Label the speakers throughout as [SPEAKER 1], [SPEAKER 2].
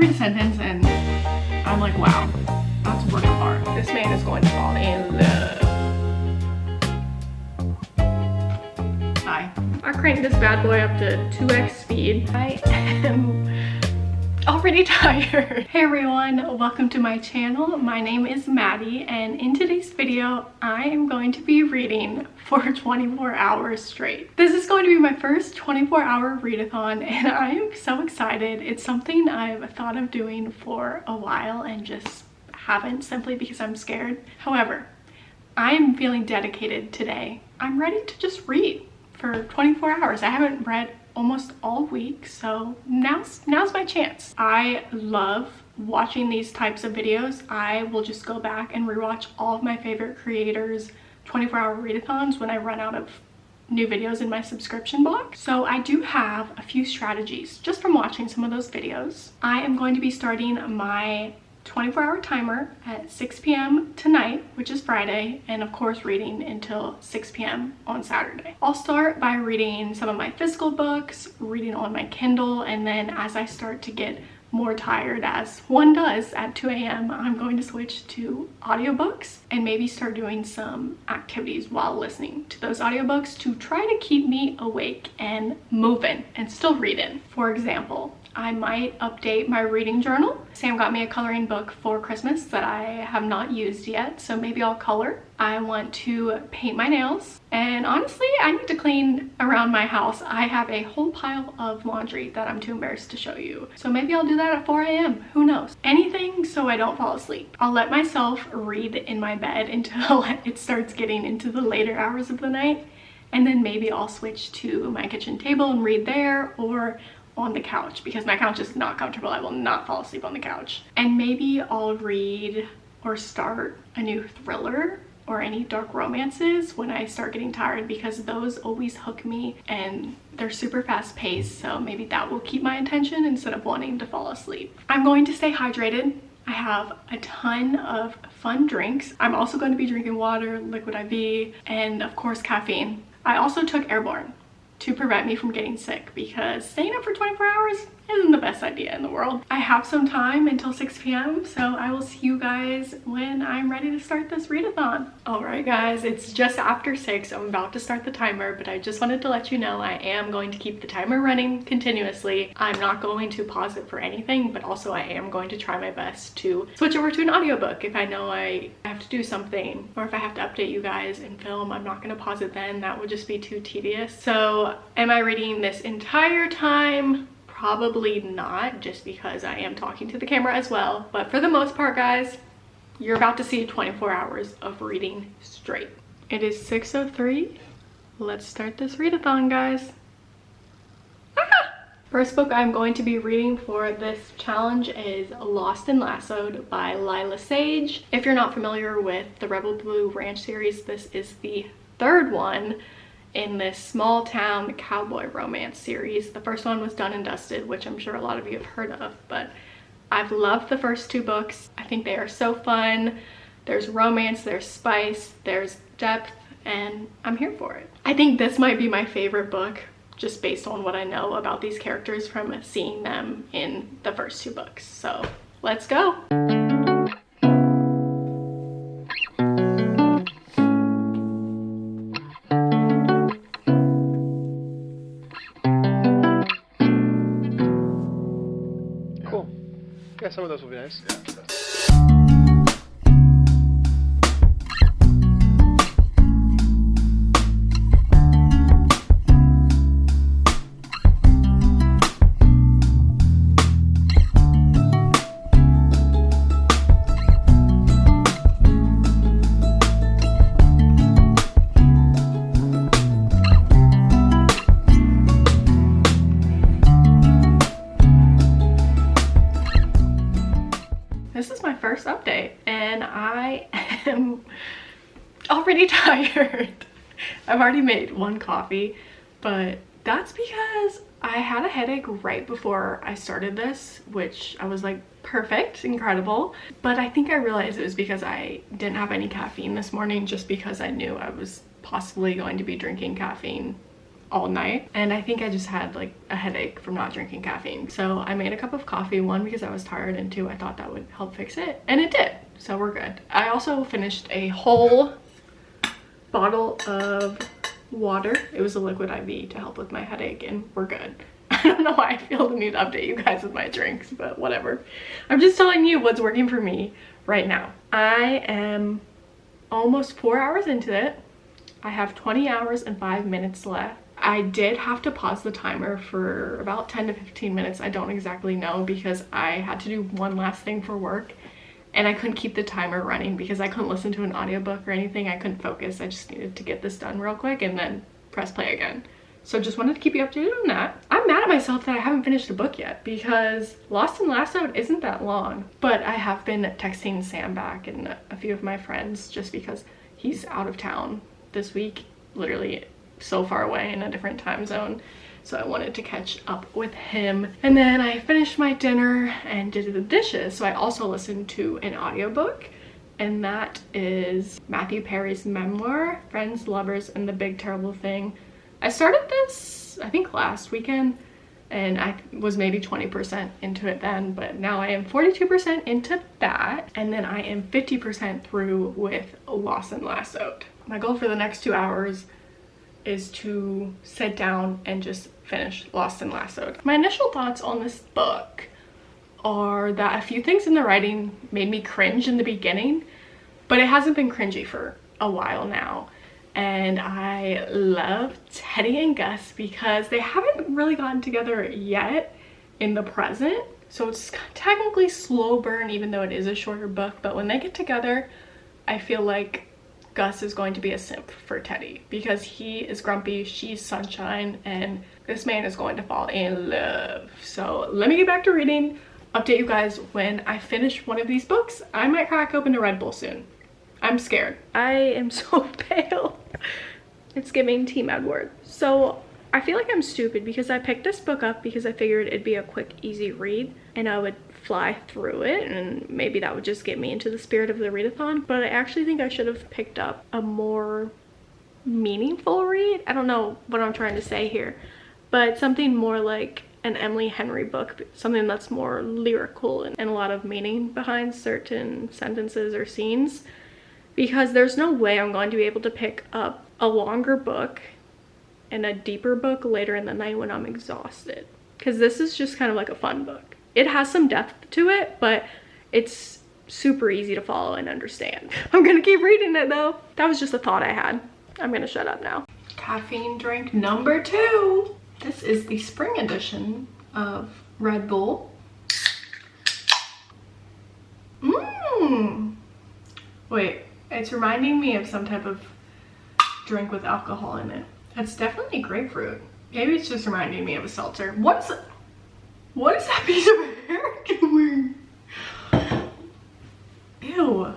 [SPEAKER 1] read a sentence and I'm like, wow, that's a work of art. This man is going to fall in love. Hi. I cranked this bad boy up to 2x speed. I am already tired. Hey everyone, welcome to my channel. My name is Maddie, and in today's video I am going to be reading for 24 hours straight. This is going to be my first 24-hour readathon and I am so excited. It's something I've thought of doing for a while and just haven't, simply because I'm scared. However, I am feeling dedicated today. I'm ready to just read for 24 hours. I haven't read almost all week, so now's my chance. I love watching these types of videos. I will just go back and rewatch all of my favorite creators' 24-hour readathons when I run out of new videos in my subscription box. So I do have a few strategies just from watching some of those videos. I am going to be starting my 24-hour timer at 6 p.m. tonight, which is Friday, and of course reading until 6 p.m. on Saturday. I'll start by reading some of my physical books, reading on my Kindle, and then as I start to get more tired, as one does at 2 a.m., I'm going to switch to audiobooks and maybe start doing some activities while listening to those audiobooks to try to keep me awake and moving and still reading. For example, I might update my reading journal. Sam got me a coloring book for Christmas that I have not used yet, so maybe I'll color. I want to paint my nails, and honestly, I need to clean around my house. I have a whole pile of laundry that I'm too embarrassed to show you, so maybe I'll do that at 4 a.m. Who knows? Anything so I don't fall asleep. I'll let myself read in my bed until it starts getting into the later hours of the night, and then maybe I'll switch to my kitchen table and read there, or on the couch, because my couch is not comfortable. I will not fall asleep on the couch. And maybe I'll read or start a new thriller or any dark romances when I start getting tired, because those always hook me and they're super fast paced, so maybe that will keep my attention instead of wanting to fall asleep. I'm going to stay hydrated. I have a ton of fun drinks. I'm also going to be drinking water, liquid IV, and of course caffeine. I also took Airborne to prevent me from getting sick, because staying up for 24 hours isn't the best idea in the world. I have some time until 6 p.m. so I will see you guys when I'm ready to start this readathon. Alright guys, it's just after 6. I'm about to start the timer, but I just wanted to let you know I am going to keep the timer running continuously. I'm not going to pause it for anything, but also I am going to try my best to switch over to an audiobook if I know I have to do something, or if I have to update you guys and film. I'm not going to pause it then. That would just be too tedious. So am I reading this entire time? Probably not, just because I am talking to the camera as well. But for the most part, guys, you're about to see 24 hours of reading straight. It is 6:03. Let's start this readathon, guys. First book I'm going to be reading for this challenge is Lost and Lassoed by Lila Sage. If you're not familiar with the Rebel Blue Ranch series, this is the third one in this small town cowboy romance series. The first one was Done and Dusted, which I'm sure a lot of you have heard of, but I've loved the first two books. I think they are so fun. There's romance, there's spice, there's depth, and I'm here for it. I think this might be my favorite book, just based on what I know about these characters from seeing them in the first two books. So let's go.
[SPEAKER 2] Yeah, some of those will be nice. Yeah.
[SPEAKER 1] This is my first update and I am already tired. I've already made one coffee, but that's because I had a headache right before I started this, which I was like, perfect, incredible. But I think I realized it was because I didn't have any caffeine this morning, just because I knew I was possibly going to be drinking caffeine all night, and I think I just had like a headache from not drinking caffeine. So I made a cup of coffee, one because I was tired, and two I thought that would help fix it, and it did. So we're good. I also finished a whole bottle of water. It was a liquid IV to help with my headache, and we're good. I don't know why I feel the need to update you guys with my drinks, but whatever. I'm just telling you what's working for me right now. I am almost 4 hours into it. I have 20 hours and 5 minutes left. I did have to pause the timer for about 10 to 15 minutes. I don't exactly know, because I had to do one last thing for work, and I couldn't keep the timer running because I couldn't listen to an audiobook or anything. I couldn't focus. I just needed to get this done real quick and then press play again. So just wanted to keep you updated on that. I'm mad at myself that I haven't finished the book yet, because Lost in Lassoed isn't that long. But I have been texting Sam back and a few of my friends, just because he's out of town this week, literally so far away in a different time zone. So I wanted to catch up with him. And then I finished my dinner and did the dishes. So I also listened to an audiobook, and that is Matthew Perry's memoir, Friends, Lovers, and the Big Terrible Thing. I started this, I think, last weekend, and I was maybe 20% into it then, but now I am 42% into that, and then I am 50% through with Lost and Lassoed. My goal for the next 2 hours is to sit down and just finish Lost and Lassoed. My initial thoughts on this book are that a few things in the writing made me cringe in the beginning, but it hasn't been cringy for a while now. And I love Teddy and Gus because they haven't really gotten together yet in the present. So it's technically slow burn, even though it is a shorter book. But when they get together, I feel like Gus is going to be a simp for Teddy, because he is grumpy, she's sunshine, and this man is going to fall in love. So let me get back to reading. Update you guys when I finish one of these books. I might crack open a Red Bull soon. I'm scared. I am so pale. It's giving Team Edward. So I feel like I'm stupid, because I picked this book up because I figured it'd be a quick, easy read and I would fly through it, and maybe that would just get me into the spirit of the readathon. But I actually think I should have picked up a more meaningful read. I don't know what I'm trying to say here, but something more like an Emily Henry book, something that's more lyrical and a lot of meaning behind certain sentences or scenes. Because there's no way I'm going to be able to pick up a longer book and a deeper book later in the night when I'm exhausted. Because this is just kind of like a fun book. It has some depth to it, but it's super easy to follow and understand. I'm gonna keep reading it though. That was just a thought I had. I'm gonna shut up now. Caffeine drink number 2. This is the spring edition of Red Bull. Wait. It's reminding me of some type of drink with alcohol in it. It's definitely grapefruit. Maybe it's just reminding me of a seltzer. What is that piece of hair doing? Ew.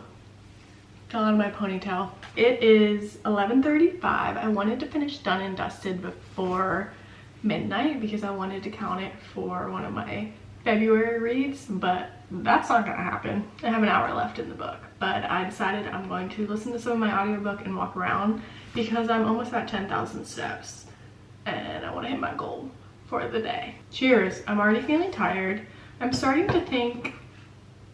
[SPEAKER 1] Fell out of my ponytail. It is 11:35. I wanted to finish Done and Dusted before midnight because I wanted to count it for one of my February reads, but that's not gonna happen. I have an hour left in the book, but I decided I'm going to listen to some of my audiobook and walk around because I'm almost at 10,000 steps and I want to hit my goal for the day. Cheers. I'm already feeling tired. I'm starting to think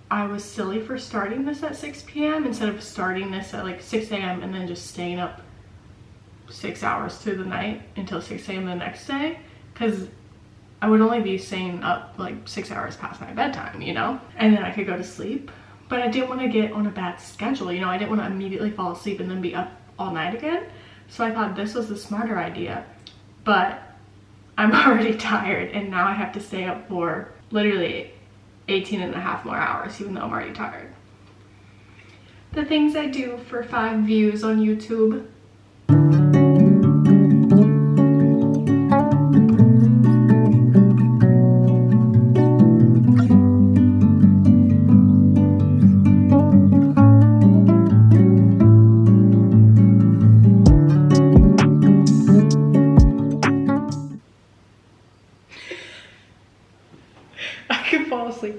[SPEAKER 1] I was silly for starting this at 6 p.m. instead of starting this at like 6 a.m. and then just staying up 6 hours through the night until 6 a.m. the next day, because I would only be staying up like 6 hours past my bedtime, you know? And then I could go to sleep. But I didn't want to get on a bad schedule, you know? I didn't want to immediately fall asleep and then be up all night again. So I thought this was the smarter idea. But I'm already tired, and now I have to stay up for literally 18 and a half more hours, even though I'm already tired. The things I do for 5 views on YouTube.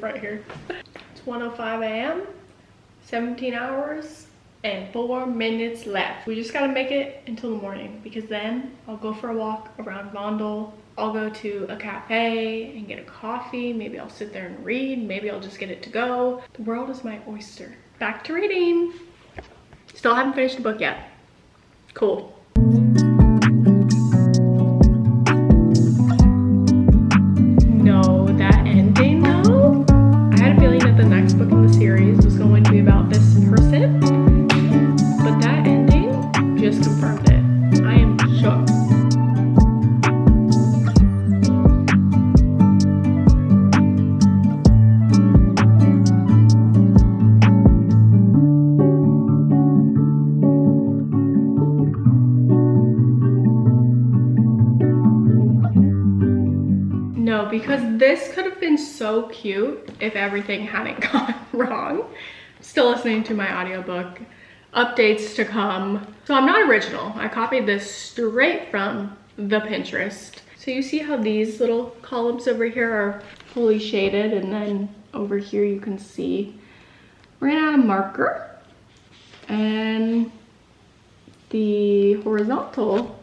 [SPEAKER 1] Right here. It's 1:05 a.m. 17 hours and 4 minutes left. We just gotta make it until the morning, because then I'll go for a walk around Vondel. I'll go to a cafe and get a coffee. Maybe I'll sit there and read. Maybe I'll just get it to go. The world is my oyster. Back to reading. Still haven't finished the book yet. Cool. No, that ending though. I had a feeling that the next book in the series was going to be about this person, but that ending just confirmed it. I am shook. No, because this could have been so cute if everything hadn't gone wrong. Still listening to my audiobook. Updates to come. So I'm not original. I copied this straight from the Pinterest. So you see how these little columns over here are fully shaded, and then over here you can see ran out of marker, and the horizontal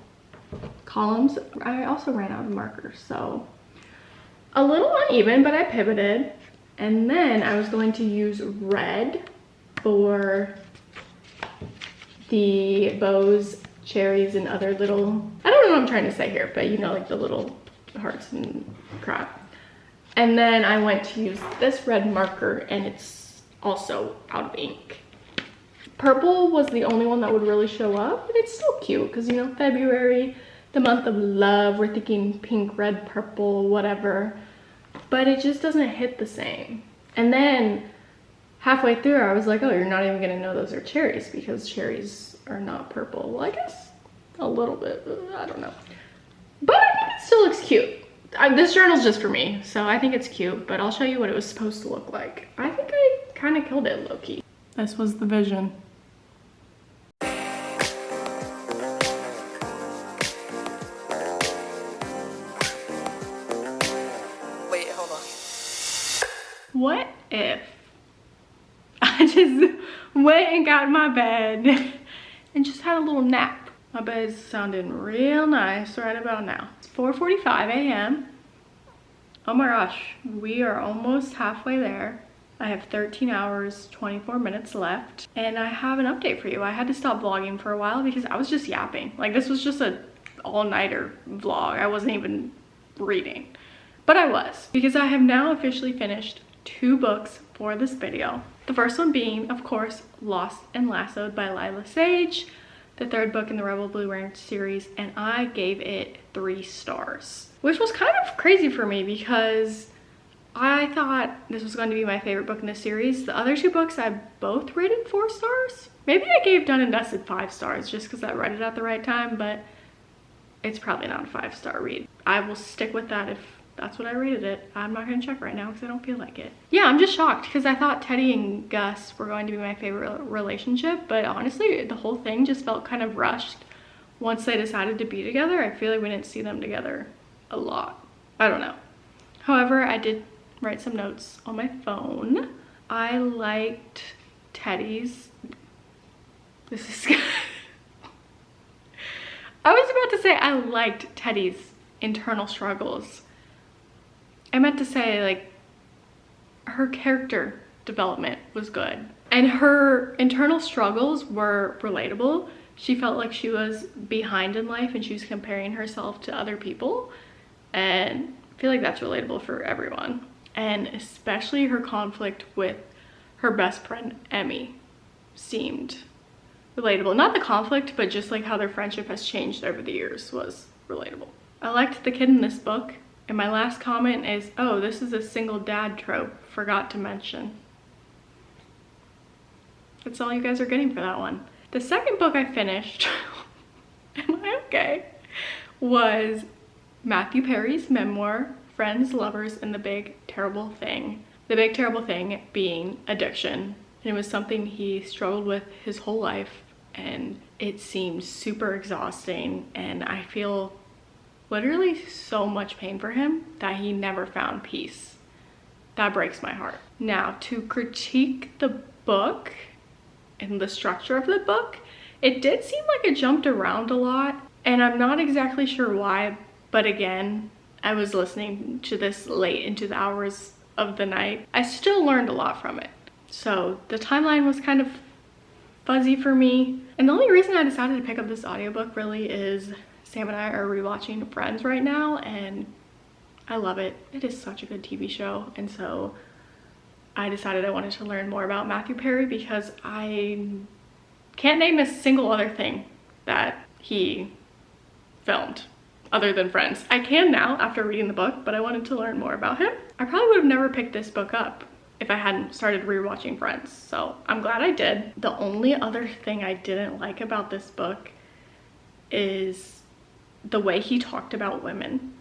[SPEAKER 1] columns I also ran out of marker. So a little uneven, but I pivoted. And then I was going to use red for the bows, cherries, and other little, I don't know what I'm trying to say here, but you know, like the little hearts and crap. And then I went to use this red marker, and it's also out of ink. Purple was the only one that would really show up, and it's still cute because, you know, February, the month of love, we're thinking pink, red, purple, whatever, but it just doesn't hit the same. And then halfway through I was like, oh, you're not even gonna know those are cherries because cherries are not purple. Well, I guess a little bit, I don't know, but I think it still looks cute. This journal's just for me, so I think it's cute, but I'll show you what it was supposed to look like. I think I kind of killed it low-key. This was the vision. What if I just went and got in my bed and just had a little nap? My bed's sounding real nice right about now. It's 4:45 a.m. Oh my gosh, we are almost halfway there. I have 13 hours, 24 minutes left, and I have an update for you. I had to stop vlogging for a while because I was just yapping. Like, this was just a all-nighter vlog. I wasn't even reading, but I was, because I have now officially finished 2 books for this video. The first one being, of course, Lost and Lassoed by Lila Sage, the 3rd book in the Rebel Blue Ranch series, and I gave it 3 stars, which was kind of crazy for me because I thought this was going to be my favorite book in the series. The other 2 books I both rated 4 stars. Maybe I gave Done and Dusted 5 stars just because I read it at the right time, but it's probably not a 5-star read. I will stick with that if that's what I rated it. I'm not gonna check right now because I don't feel like it. Yeah, I'm just shocked because I thought Teddy and Gus were going to be my favorite relationship, but honestly, the whole thing just felt kind of rushed once they decided to be together. I feel like we didn't see them together a lot. I don't know. However, I did write some notes on my phone. I liked Teddy's, this is I was about to say I liked Teddy's internal struggles. I meant to say, like, her character development was good. And her internal struggles were relatable. She felt like she was behind in life and she was comparing herself to other people. And I feel like that's relatable for everyone. And especially her conflict with her best friend, Emmy, seemed relatable. Not the conflict, but just like how their friendship has changed over the years was relatable. I liked the kid in this book. And my last comment is, oh, this is a single dad trope, forgot to mention. That's all you guys are getting for that one. The second book I finished, am I okay, was Matthew Perry's memoir, Friends, Lovers, and the Big Terrible Thing. The big terrible thing being addiction. And it was something he struggled with his whole life, and it seemed super exhausting, and I feel literally so much pain for him that he never found peace. That breaks my heart. Now, to critique the book in the structure of the book. It did seem like it jumped around a lot, and I'm not exactly sure why, but again, I was listening to this late into the hours of the night. I still learned a lot from it. So the timeline was kind of fuzzy for me. And the only reason I decided to pick up this audiobook really is Sam and I are rewatching Friends right now, and I love it. It is such a good TV show. And so I decided I wanted to learn more about Matthew Perry because I can't name a single other thing that he filmed other than Friends. I can now after reading the book, but I wanted to learn more about him. I probably would have never picked this book up if I hadn't started rewatching Friends, so I'm glad I did. The only other thing I didn't like about this book is the way he talked about women.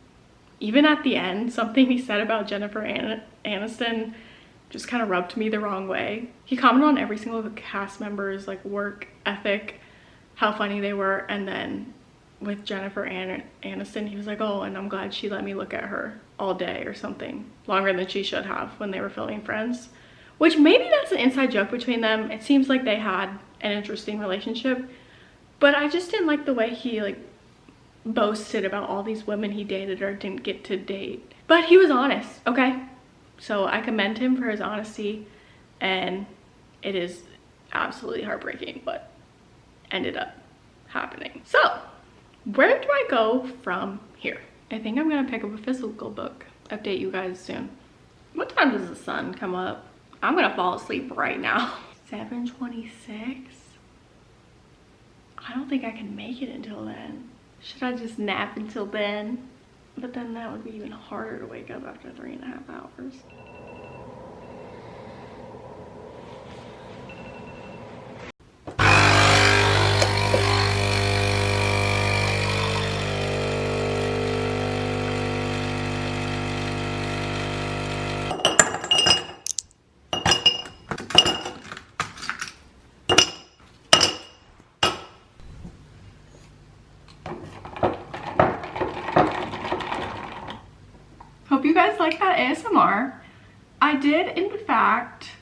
[SPEAKER 1] Even at the end, something he said about Jennifer Aniston just kind of rubbed me the wrong way. He commented on every single cast member's like work ethic, how funny they were, and then with Jennifer Aniston, he was like, oh, and I'm glad she let me look at her all day or something, longer than she should have when they were filming Friends, which maybe that's an inside joke between them. It seems like they had an interesting relationship, but I just didn't like the way he like boasted about all these women he dated or didn't get to date. But he was honest, okay? So I commend him for his honesty, and it is absolutely heartbreaking what ended up happening. So where do I go from here? I think I'm gonna pick up a physical book. Update you guys soon. What time does the sun come up? I'm gonna fall asleep right now. 7:26. I don't think I can make it until then. Should I just nap until then? But then that would be even harder to wake up after 3.5 hours. Hope you guys like that ASMR. I did, in fact,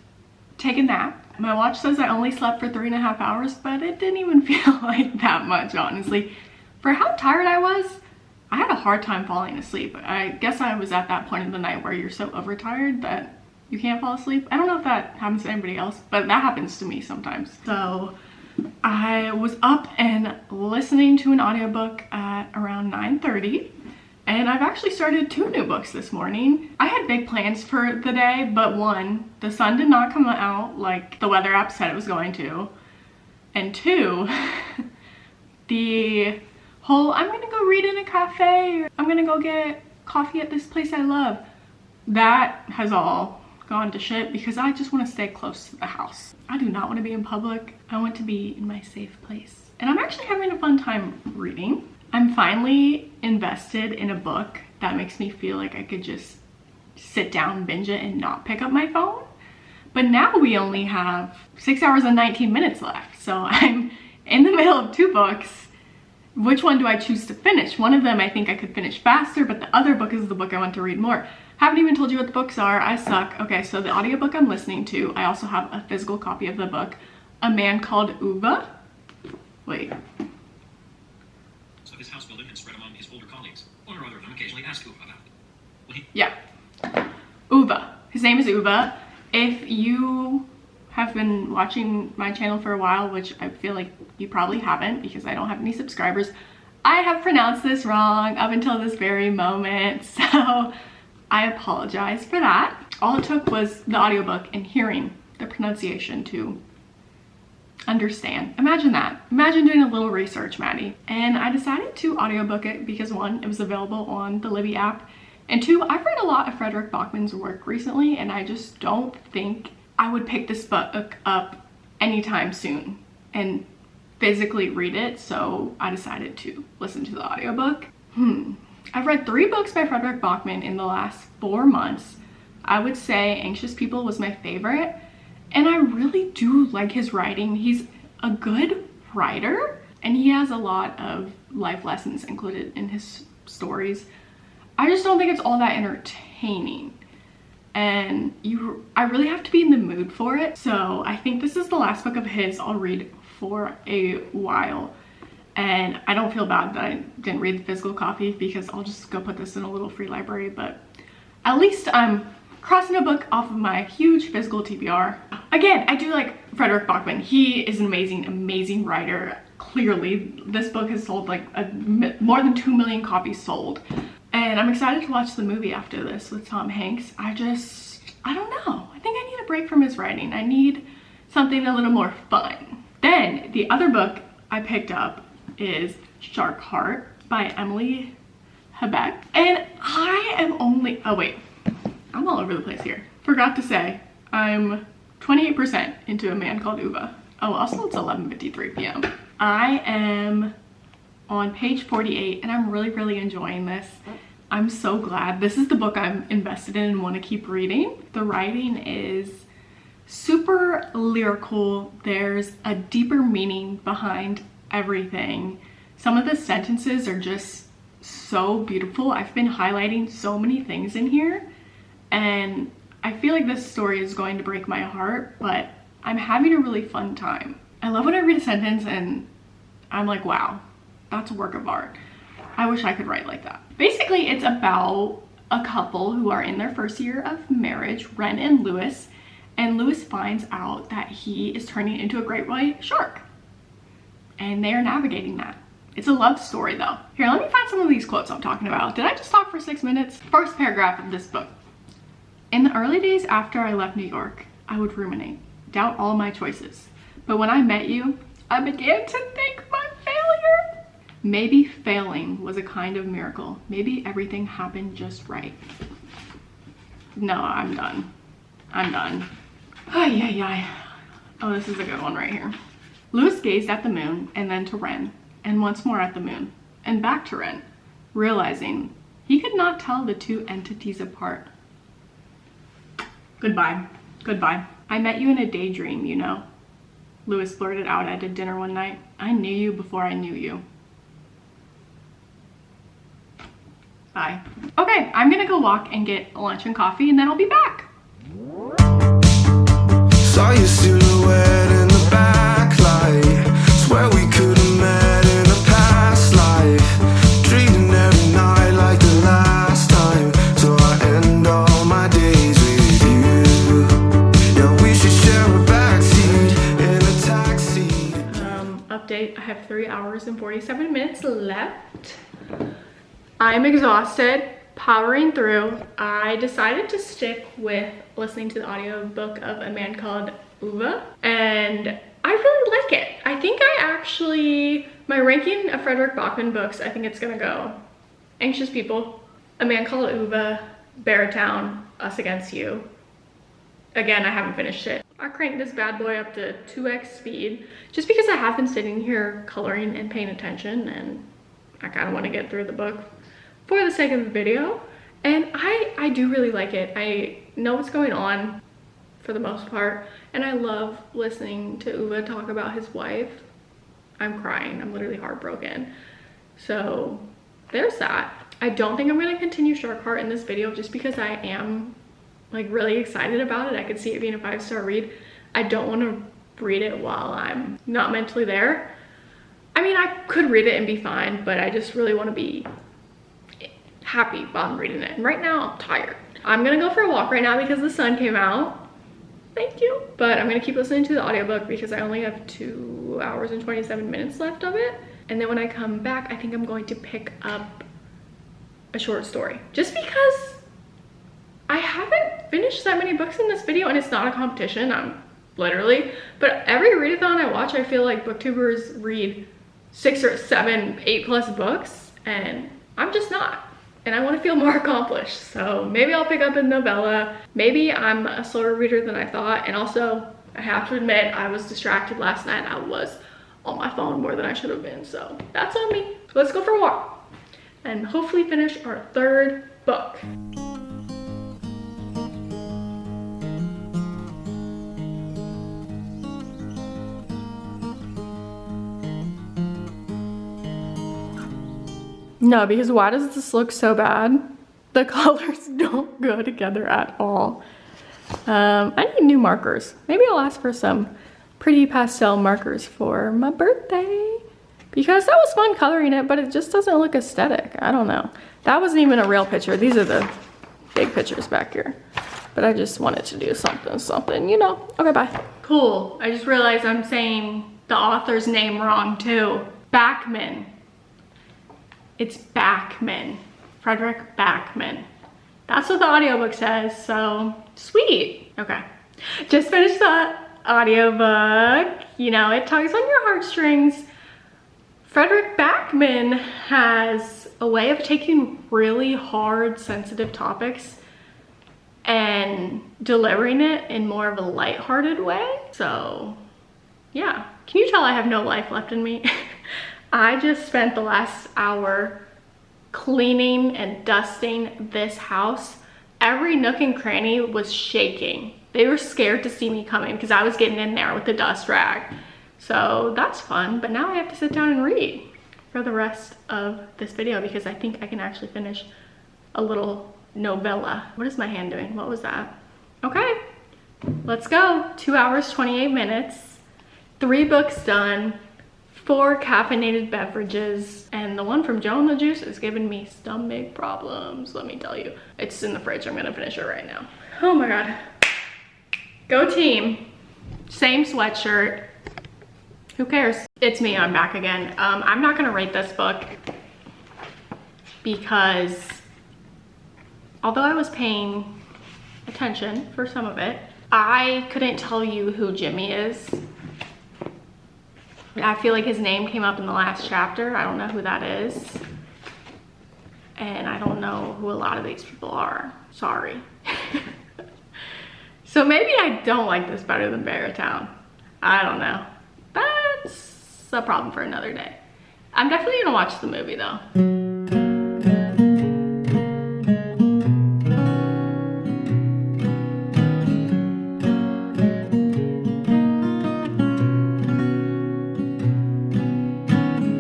[SPEAKER 1] take a nap. My watch says I only slept for 3.5 hours, but it didn't even feel like that much, honestly. For how tired I was, I had a hard time falling asleep. I guess I was at that point in the night where you're so overtired that you can't fall asleep. I don't know if that happens to anybody else, but that happens to me sometimes. So I was up and listening to an audiobook at around 9:30. And I've actually started 2 new books this morning. I had big plans for the day, but 1, the sun did not come out like the weather app said it was going to. And 2, the whole I'm gonna go read in a cafe, or I'm gonna go get coffee at this place I love, that has all gone to shit because I just want to stay close to the house. I do not want to be in public. I want to be in my safe place. And I'm actually having a fun time reading. I'm finally invested in a book that makes me feel like I could just sit down, binge it, and not pick up my phone. But now we only have 6 hours and 19 minutes left. So I'm in the middle of 2 books. Which one do I choose to finish? One of them I think I could finish faster, but the other book is the book I want to read more. Haven't even told you what the books are. I suck. Okay, so the audiobook I'm listening to, I also have a physical copy of the book, A Man Called Uva. Wait.
[SPEAKER 2] His house building and spread among his older colleagues. One or other of them occasionally asked Uva about it.
[SPEAKER 1] Yeah. Uva. His name is Uva. If you have been watching my channel for a while, which I feel like you probably haven't because I don't have any subscribers, I have pronounced this wrong up until this very moment. So I apologize for that. All it took was the audiobook and hearing the pronunciation to understand. Imagine that. Imagine doing a little research, Maddie. And I decided to audiobook it because 1, it was available on the Libby app, and 2, I've read a lot of Frederick Bachman's work recently, and I just don't think I would pick this book up anytime soon and physically read it, so I decided to listen to the audiobook. I've read 3 books by Frederick Bachman in the last 4 months. I would say Anxious People was my favorite. And I really do like his writing. He's a good writer, and he has a lot of life lessons included in his stories. I just don't think it's all that entertaining. and I really have to be in the mood for it. So I think this is the last book of his I'll read for a while. And I don't feel bad that I didn't read the physical copy because I'll just go put this in a little free library, but at least I'm crossing a book off of my huge physical TBR. Again, I do like Frederick Bachman. He is an amazing writer. Clearly, this book has sold like more than 2 million copies sold. And I'm excited to watch the movie after this with Tom Hanks. I don't know. I think I need a break from his writing. I need something a little more fun. Then the other book I picked up is Shark Heart by Emily Hebeck. And I am only, oh wait, I'm all over the place here. Forgot to say, I'm 28% into A Man Called Uva. Oh, also it's 11:53 p.m. I am on page 48 and I'm really enjoying this. I'm so glad. This is the book I'm invested in and want to keep reading. The writing is super lyrical. There's a deeper meaning behind everything. Some of the sentences are just so beautiful. I've been highlighting so many things in here and I feel like this story is going to break my heart, but I'm having a really fun time. I love when I read a sentence and I'm like, wow, that's a work of art. I wish I could write like that. Basically, it's about a couple who are in their first year of marriage, Ren and Lewis, and Lewis finds out that he is turning into a great white shark. And they are navigating that. It's a love story though. Here, let me find some of these quotes I'm talking about. Did I just talk for 6 minutes? First paragraph of this book. In the early days after I left New York, I would ruminate, doubt all my choices. But when I met you, I began to think my failure. Maybe failing was a kind of miracle. Maybe everything happened just right. No, I'm done. I'm done. Ay. Oh, this is a good one right here. Lewis gazed at the moon and then to Ren, and once more at the moon, and back to Ren, realizing he could not tell the two entities apart. Goodbye. Goodbye. I met you in a daydream, you know. Lewis blurted out at a dinner one night. I knew you before I knew you. Bye. Okay, I'm gonna go walk and get lunch and coffee and then I'll be back.
[SPEAKER 3] Saw your silhouette in the backlight. Swear we could have met in a past life. Dreaming every night like the last time. So I end all my days with you. Yeah, we should share a backseat in a taxi.
[SPEAKER 1] Update, I have 3 hours and 47 minutes left. I'm exhausted, powering through. I decided to stick with listening to the audiobook of A Man Called Uva, and I really like it. I think my ranking of Frederick Bachman books, I think it's gonna go Anxious People, A Man Called Uva, Barratown, Us Against You. Again, I haven't finished it. I cranked this bad boy up to 2x speed just because I have been sitting here coloring and paying attention, and I kind of want to get through the book for the sake of the video. And I do really like it. I know what's going on for the most part, and I love listening to Uva talk about his wife. I'm crying. I'm literally heartbroken. So there's that. I don't think I'm going to continue Shark Heart in this video just because I am like really excited about it. I could see it being a 5-star read. I don't want to read it while I'm not mentally there. I mean, I could read it and be fine, but I just really want to be happy while I'm reading it. And right now I'm tired. I'm gonna go for a walk right now because the sun came out. Thank you. But I'm gonna keep listening to the audiobook because I only have 2 hours and 27 minutes left of it. And then when I come back, I think I'm going to pick up a short story. Just because I haven't finished that many books in this video, and it's not a competition, I'm literally. But every readathon I watch, I feel like booktubers read 6 or 7, 8+ books, and I'm just not. And I want to feel more accomplished. So maybe I'll pick up a novella. Maybe I'm a slower reader than I thought. And also, I have to admit, I was distracted last night. I was on my phone more than I should have been. So that's on me. So let's go for a walk and hopefully finish our 3rd book. No, because why does this look so bad? The colors don't go together at all. I need new markers. Maybe I'll ask for some pretty pastel markers for my birthday, because that was fun coloring it, but it just doesn't look aesthetic. I don't know. That wasn't even a real picture. These are the big pictures back here. But I just wanted to do something, you know. Okay, bye. Cool. I just realized I'm saying the author's name wrong too. Backman. It's Backman. Frederick Backman. That's what the audiobook says, so sweet. Okay. Just finished the audiobook. You know, it tugs on your heartstrings. Frederick Backman has a way of taking really hard, sensitive topics and delivering it in more of a lighthearted way. So, yeah. Can you tell I have no life left in me? I just spent the last hour cleaning and dusting this house. Every nook and cranny was shaking. They were scared to see me coming because I was getting in there with the dust rag. So that's fun, but now I have to sit down and read for the rest of this video because I think I can actually finish a little novella. What is my hand doing? What was that? Okay, let's go. 2 hours, 28 minutes, 3 books done, 4 caffeinated beverages, and the one from Joe and the Juice is giving me stomach problems, let me tell you. It's in the fridge. I'm gonna finish it right now. Oh my God. Go team. Same sweatshirt. Who cares? It's me, I'm back again. I'm not gonna rate this book because although I was paying attention for some of it, I couldn't tell you who Jimmy is. I feel like his name came up in the last chapter. I don't know who that is. And I don't know who a lot of these people are. Sorry. So maybe I don't like this better than Barrowtown. I don't know. That's a problem for another day. I'm definitely gonna watch the movie though.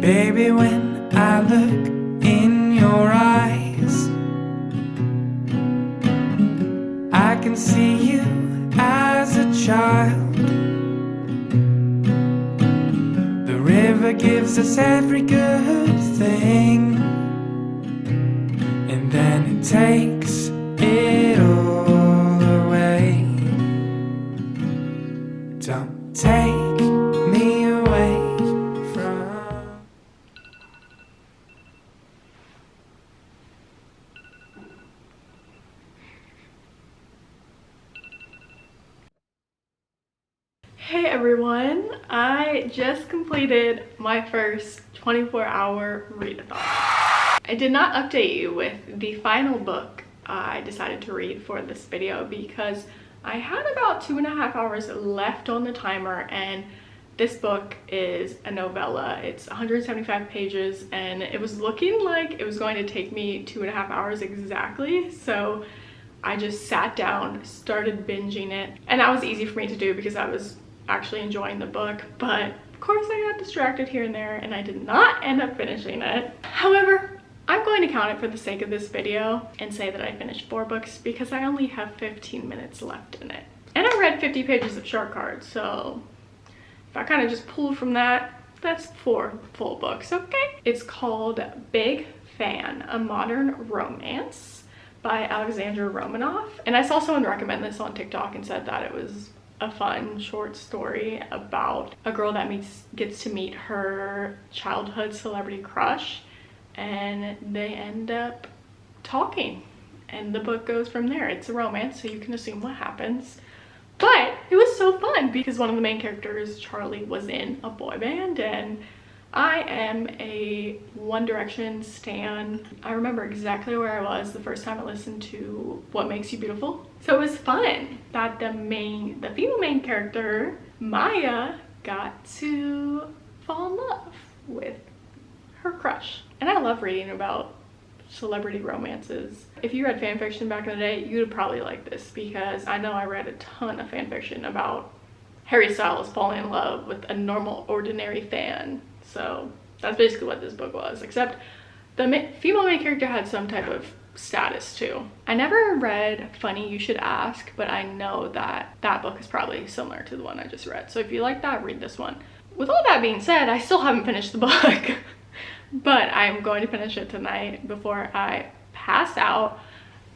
[SPEAKER 3] Baby, when I look in your eyes, I can see you as a child. The river gives us every good thing, and then it takes it all away. Don't take me away from...
[SPEAKER 1] Hey everyone, I just completed my first 24-hour readathon. I did not update you with the final book I decided to read for this video because I had about 2.5 hours left on the timer, and this book is a novella. It's 175 pages and it was looking like it was going to take me 2.5 hours exactly. So I just sat down, started binging it, and that was easy for me to do because I was actually enjoying the book, but of course I got distracted here and there and I did not end up finishing it. However, I'm going to count it for the sake of this video and say that I finished 4 books because I only have 15 minutes left in it. And I read 50 pages of short cards, so if I kind of just pull from that, that's 4 full books, okay? It's called Big Fan, a modern romance by Alexandra Romanoff. And I saw someone recommend this on TikTok and said that it was a fun short story about a girl that gets to meet her childhood celebrity crush, and they end up talking and the book goes from there. It's a romance, so you can assume what happens, but it was so fun because one of the main characters, Charlie, was in a boy band, and I am a One Direction stan. I remember exactly where I was the first time I listened to What Makes You Beautiful. So it was fun that the female main character, Maya, got to fall in love with her crush. And I love reading about celebrity romances. If you read fan fiction back in the day, you would probably like this because I know I read a ton of fan fiction about Harry Styles falling in love with a normal, ordinary fan. So that's basically what this book was, except the female main character had some type of status too. I never read Funny You Should Ask, but I know that that book is probably similar to the one I just read. So if you like that, read this one. With all that being said, I still haven't finished the book, but I'm going to finish it tonight before I pass out.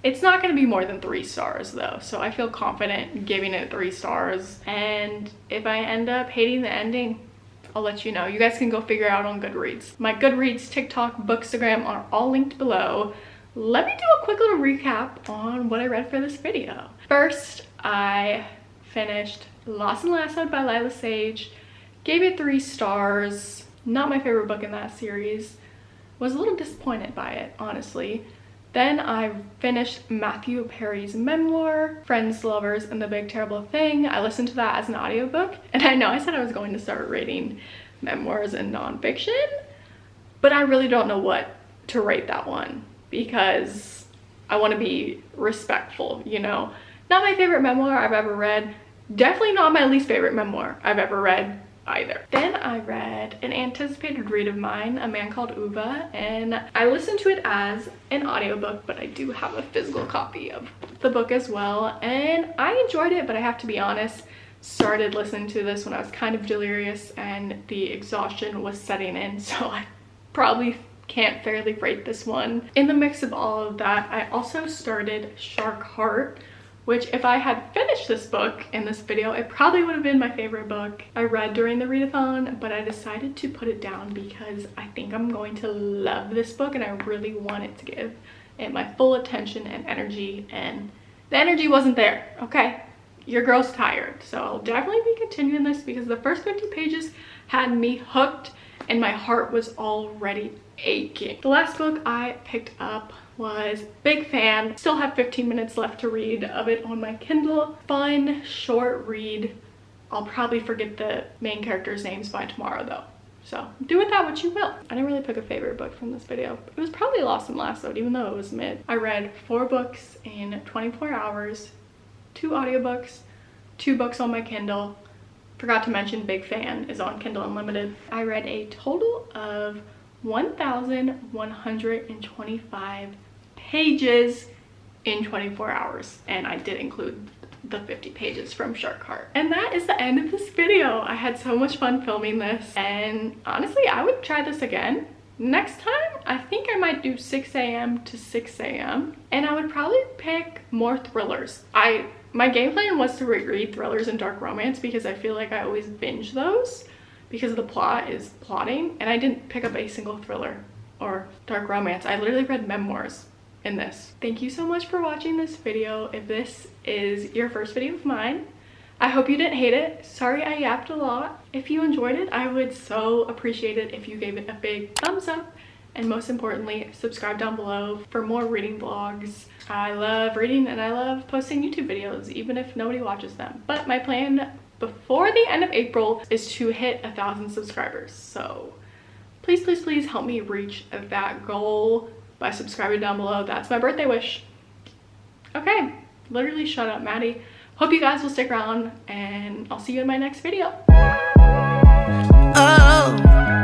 [SPEAKER 1] It's not going to be more than 3 stars though, so I feel confident giving it 3 stars. And if I end up hating the ending, I'll let you know. You guys can go figure out on Goodreads. My Goodreads, TikTok, Bookstagram are all linked below. Let me do a quick little recap on what I read for this video. First, I finished Lost and Lassoed by Lila Sage. Gave it 3 stars. Not my favorite book in that series. Was a little disappointed by it, honestly. Then I finished Matthew Perry's memoir, Friends, Lovers, and the Big Terrible Thing. I listened to that as an audiobook. And I know I said I was going to start reading memoirs and nonfiction, but I really don't know what to rate that one because I want to be respectful, you know? Not my favorite memoir I've ever read. Definitely not my least favorite memoir I've ever read either. Then I read an anticipated read of mine, A Man Called Uva, and I listened to it as an audiobook, but I do have a physical copy of the book as well, and I enjoyed it, but I have to be honest, started listening to this when I was kind of delirious and the exhaustion was setting in, so I probably can't fairly rate this one. In the mix of all of that, I also started Shark Heart, which if I had finished this book in this video, it probably would have been my favorite book I read during the readathon, but I decided to put it down because I think I'm going to love this book and I really wanted to give it my full attention and energy, and the energy wasn't there, okay? Your girl's tired, so I'll definitely be continuing this because the first 50 pages had me hooked and my heart was already aching. The last book I picked up was Big Fan. Still have 15 minutes left to read of it on my Kindle. Fun, short read. I'll probably forget the main characters' names by tomorrow though. So do with that what you will. I didn't really pick a favorite book from this video. It was probably Lost and Lassoed, even though it was mid. I read 4 books in 24 hours, 2 audiobooks, 2 books on my Kindle. Forgot to mention Big Fan is on Kindle Unlimited. I read a total of 1,125 pages in 24 hours, and I did include the 50 pages from Shark Heart. And that is the end of this video. I had so much fun filming this, and honestly I would try this again. Next time I think I might do 6 a.m. to 6 a.m. and I would probably pick more thrillers. My game plan was to reread thrillers and dark romance because I feel like I always binge those because the plot is plotting, and I didn't pick up a single thriller or dark romance. I literally read memoirs in this. Thank you so much for watching this video. If this is your first video of mine, I hope you didn't hate it. Sorry I yapped a lot. If you enjoyed it, I would so appreciate it if you gave it a big thumbs up, and most importantly, subscribe down below for more reading vlogs. I love reading and I love posting YouTube videos even if nobody watches them, but my plan before the end of April is to hit 1,000 subscribers. So please, please, please help me reach that goal by subscribing down below. That's my birthday wish. Okay, literally shut up, Maddie. Hope you guys will stick around, and I'll see you in my next video.
[SPEAKER 3] Oh.